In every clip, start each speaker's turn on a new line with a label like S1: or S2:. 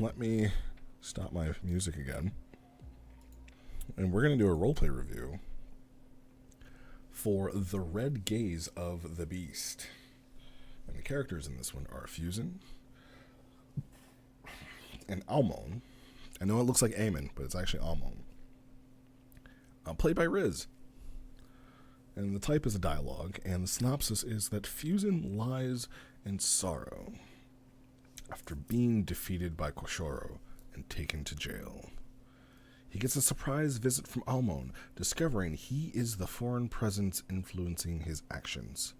S1: let me stop my music again. And we're going to do a roleplay review for The Red Gaze of the Beast. And the characters in this one are Fusen and Almon. I know it looks like Amon, but it's actually Almon. Played by Riz. And the type is a dialogue, and the synopsis is that Fusen lies in sorrow after being defeated by Koshoro and taken to jail. He gets a surprise visit from Almon, discovering he is the foreign presence influencing his actions.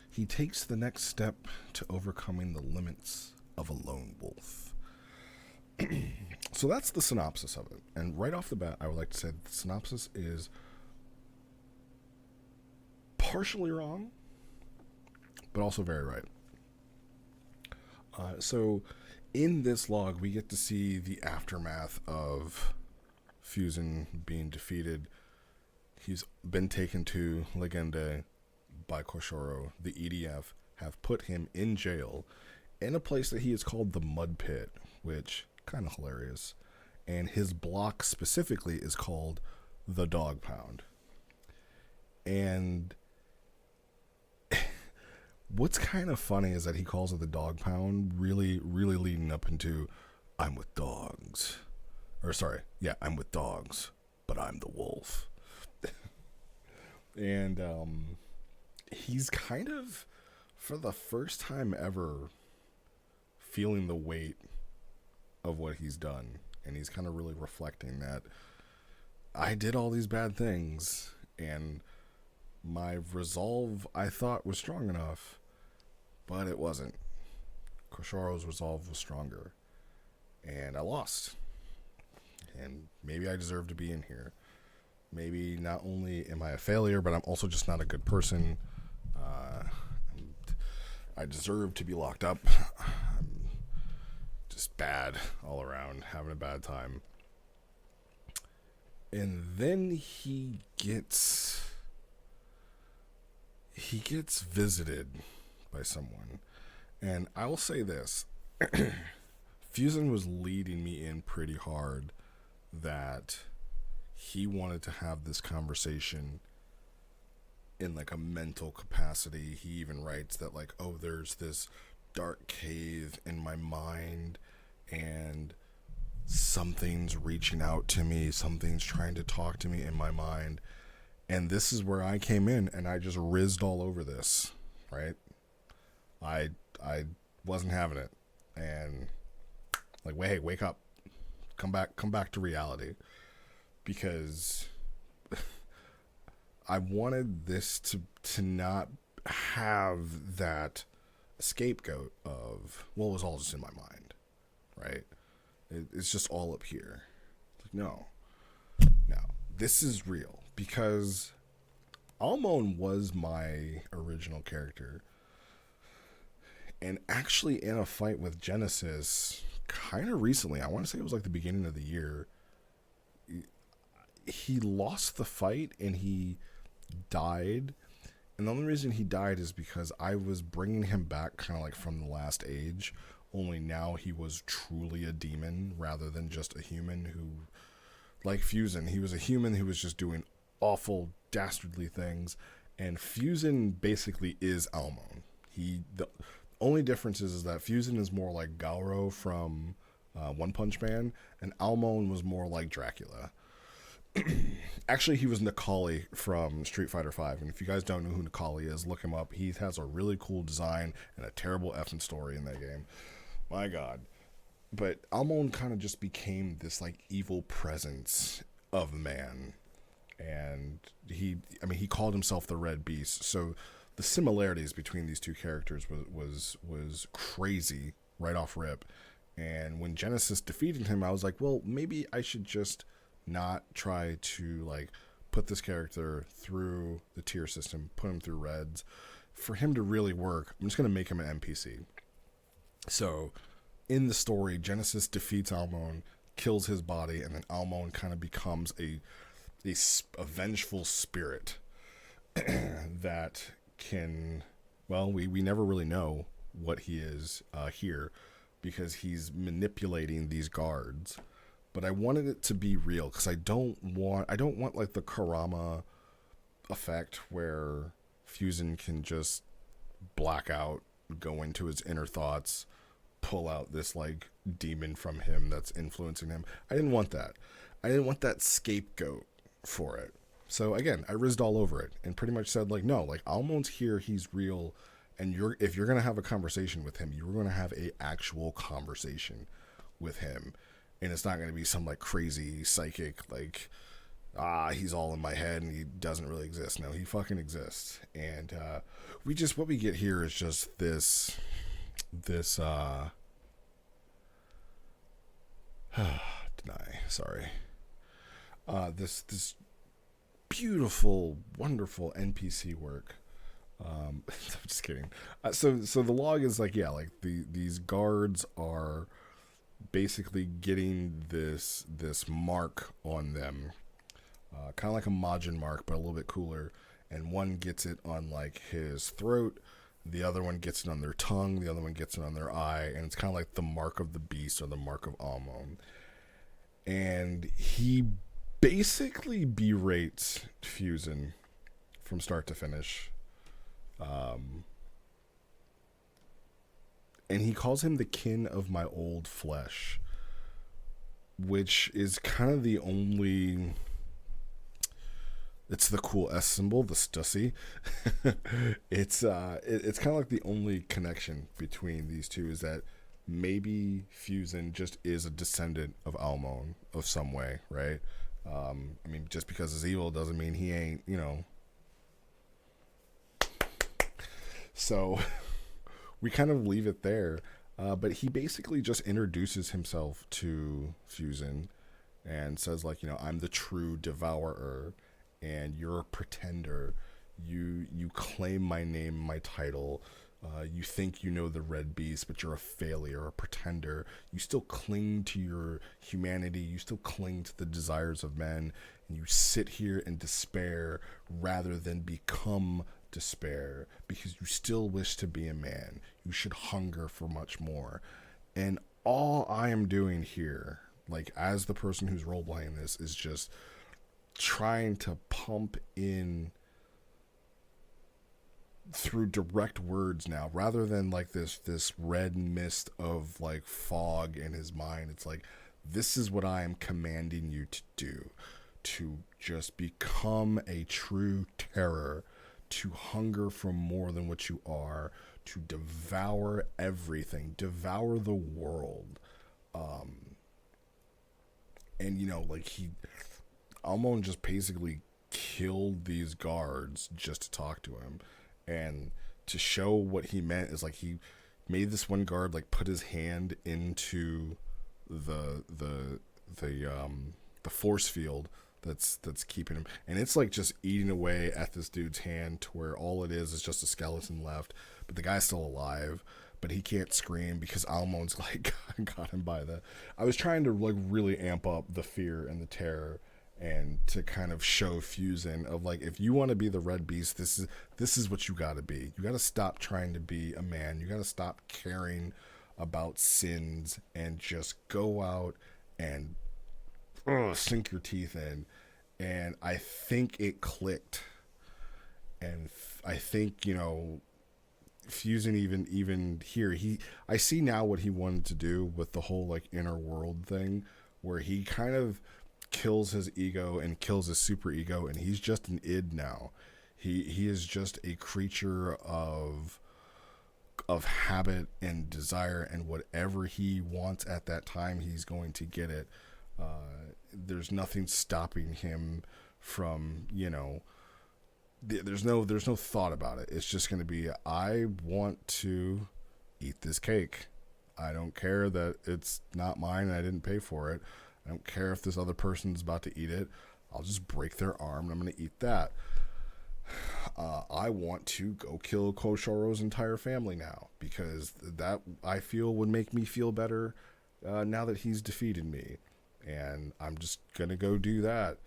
S1: He takes the next step to overcoming the limits of a lone wolf. So that's the synopsis of it. And right off the bat, I would like to say the synopsis is partially wrong, but also very right. So in this log, we get to see the aftermath of Fusen being defeated. He's been taken to Legende by Koshoro. The EDF have put him in jail in a place that he is called the Mud Pit, which kind of hilarious. And his block specifically is called the Dog Pound. And what's kind of funny is that he calls it the Dog Pound, really leading up into I'm with dogs. Or sorry, yeah, I'm with dogs, but I'm the wolf. And he's kind of, for the first time ever, feeling the weight of what he's done. And he's kind of really reflecting that I did all these bad things, and my resolve I thought was strong enough, but it wasn't. Koshoro's resolve was stronger, and I lost. And maybe I deserve to be in here. Maybe not only am I a failure, but I'm also just not a good person. I deserve to be locked up. I'm just bad all around, having a bad time. And then he gets visited by someone. And I will say this. Fusen was leading me in pretty hard that he wanted to have this conversation in like a mental capacity. He even writes that like, oh, there's this dark cave in my mind and something's reaching out to me, something's trying to talk to me in my mind. And this is where I came in and I just rizzed all over this, right? I wasn't having it. And like, hey, wake up. Come back to reality. Because I wanted this to not have that scapegoat of, well, it was all just in my mind, right? It's just all up here. Like, no, this is real. Because Almon was my original character. And actually in a fight with Genesis, kind of recently, I want to say it was like the beginning of the year, he lost the fight and he died. And the only reason he died is because I was bringing him back kind of like from the last age, only now he was truly a demon rather than just a human who, like Fusen, he was a human who was just doing awful, dastardly things. And Fusen basically is Almon. The only difference is that Fusen is more like Gauro from One Punch Man, and Almon was more like Dracula. Actually, he was Nikali from Street Fighter V, and if you guys don't know who Nikali is, look him up. He has a really cool design and a terrible effing story in that game. My God. But Almon kind of just became this like evil presence of man, and he called himself the Red Beast. So the similarities between these two characters was crazy right off rip. And when Genesis defeated him, I was like, well, maybe I should just not try to like put this character through the tier system, put him through Reds. For him to really work, I'm just going to make him an NPC. So in the story, Genesis defeats Almon, kills his body, and then Almon kind of becomes a vengeful spirit that can, well, we never really know what he is here, because he's manipulating these guards. But I wanted it to be real because I don't want like the Karama effect where Fusen can just black out, go into his inner thoughts, pull out this like demon from him that's influencing him. I didn't want that. I didn't want that scapegoat for it. So again, I rizzed all over it and pretty much said like, no, like Almon's here, he's real, and if you're gonna have a conversation with him, you're gonna have a actual conversation with him, and it's not gonna be some like crazy psychic like, he's all in my head and he doesn't really exist. No, he fucking exists. And what we get here is just this deny, sorry. This beautiful, wonderful NPC work. I'm just kidding. So the log is like, yeah, like these guards are basically getting this mark on them, kind of like a Majin mark, but a little bit cooler. And one gets it on like his throat, the other one gets it on their tongue, the other one gets it on their eye, and it's kind of like the mark of the beast or the mark of Almon. And he basically berates Fusen from start to finish. And he calls him the kin of my old flesh, which is kind of the only... It's the cool S symbol, the Stussy. It's kind of like the only connection between these two is that maybe Fusen just is a descendant of Almon of some way, right? I mean, just because he's evil doesn't mean he ain't, you know. So we kind of leave it there. But he basically just introduces himself to Fusen and says, like, you know, I'm the true devourer and you're a pretender. You claim my name, my title. You think you know the Red Beast, but you're a failure, a pretender. You still cling to your humanity. You still cling to the desires of men. And you sit here in despair rather than become despair because you still wish to be a man. You should hunger for much more. And all I am doing here, like as the person who's role-playing this, is just trying to pump in through direct words now, rather than like this red mist of like fog in his mind. It's like, this is what I am commanding you to do, to just become a true terror, to hunger for more than what you are, to devour everything, devour the world. And you know, like Almon just basically killed these guards just to talk to him. And to show what he meant is like he made this one guard like put his hand into the force field that's keeping him, and it's like just eating away at this dude's hand to where all it is just a skeleton left, but the guy's still alive, but he can't scream because Almon's like got him by the... I was trying to like really amp up the fear and the terror, and to kind of show Fusen of like, if you want to be the Red Beast, this is what you got to be. You got to stop trying to be a man. You got to stop caring about sins and just go out and sink your teeth in. And I think it clicked. And I think, you know, Fusen even here, I see now what he wanted to do with the whole like inner world thing, where he kind of kills his ego and kills his super ego, and he's just an id now. He is just a creature of habit and desire, and whatever he wants at that time, he's going to get it. There's nothing stopping him from, you know, there's no thought about it. It's just going to be, I want to eat this cake. I don't care that it's not mine and I didn't pay for it. I don't care if this other person's about to eat it. I'll just break their arm and I'm going to eat that. I want to go kill Koshoro's entire family now, because that, I feel, would make me feel better now that he's defeated me. And I'm just going to go do that.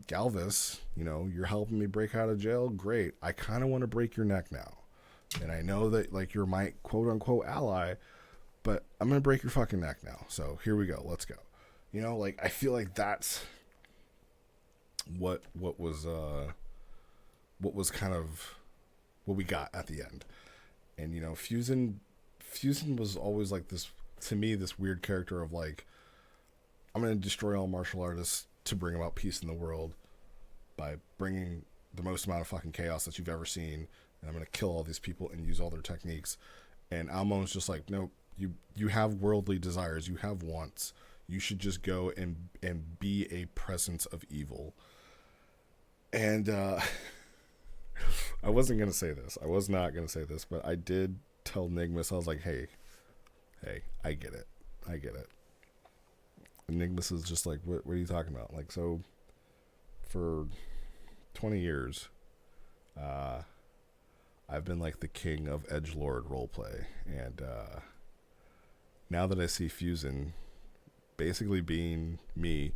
S1: Galvis, you know, you're helping me break out of jail. Great. I kind of want to break your neck now. And I know that, like, you're my quote-unquote ally, but I'm gonna break your fucking neck now. So here we go. Let's go. You know, like I feel like that's what was kind of what we got at the end. And you know, Fusen was always like this, to me, this weird character of like, I'm gonna destroy all martial artists to bring about peace in the world by bringing the most amount of fucking chaos that you've ever seen, and I'm gonna kill all these people and use all their techniques. And Almon's just like, nope, you have worldly desires, you have wants. You should just go and be a presence of evil. And I wasn't gonna say this. I was not gonna say this, but I did tell Nigmas, I was like, hey, I get it. And Nigmas is just like, what are you talking about? Like, so for 20 years, I've been like the king of edgelord roleplay, and now that I see Fusen basically being me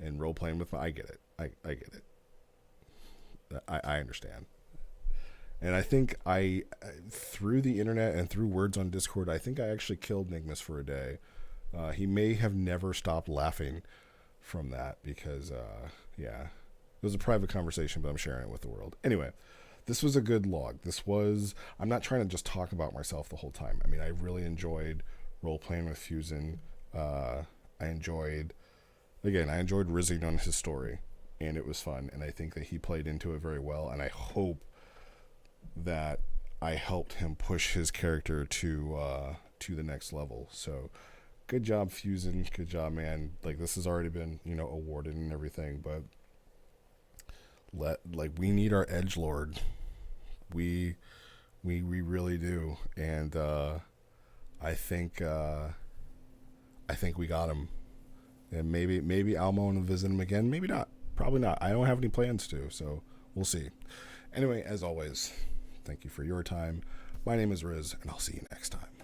S1: and role playing with I get it. I get it. I understand. And I think through the internet and through words on Discord, I think I actually killed Nigmas for a day. He may have never stopped laughing from that because, yeah, it was a private conversation, but I'm sharing it with the world. Anyway, this was a good log. I'm not trying to just talk about myself the whole time. I mean, I really enjoyed role playing with Fusen. I enjoyed rizzing on his story, and it was fun, and I think that he played into it very well, and I hope that I helped him push his character to the next level. So good job, Fusen. Good job, man. Like, this has already been, awarded and everything, but we need our edgelord. We really do. And I think we got him. And maybe Almo will visit him again. Maybe not. Probably not. I don't have any plans to, so we'll see. Anyway, as always, thank you for your time. My name is Riz, and I'll see you next time.